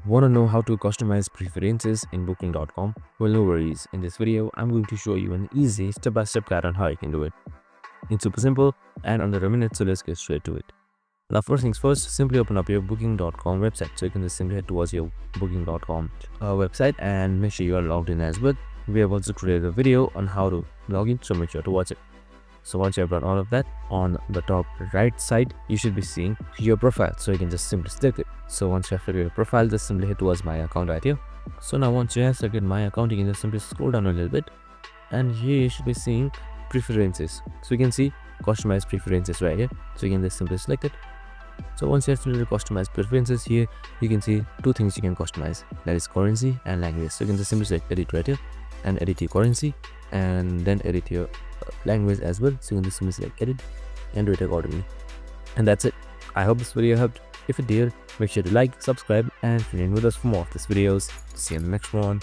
Want to know how to customize preferences in booking.com? Well, no worries. In this video, I'm going to show you an easy step-by-step guide on how you can do it. It's super simple and under a minute, so let's get straight to it. Now, first things first, simply open up your booking.com website. So you can just simply head towards your booking.com website and make sure you are logged in as well. We have also created a video on how to log in, so make sure to watch it. So once you have done all of that, on the top right side, you should be seeing your profile. So you can just simply select it. So once you have figured your profile, just simply head towards my account right here. So now once you have selected my account, you can just simply scroll down a little bit. And here you should be seeing preferences. So you can see customize preferences right here. So you can just simply select it. So once you have selected customize preferences, here you can see two things you can customize, that is currency and language. So you can just simply select edit right here and edit your currency and then edit your language as well. So you can just simply select edit and do it accordingly. And that's it. I hope this video helped. If it did, make sure to like, subscribe and tune in with us for more of these videos. See you in the next one.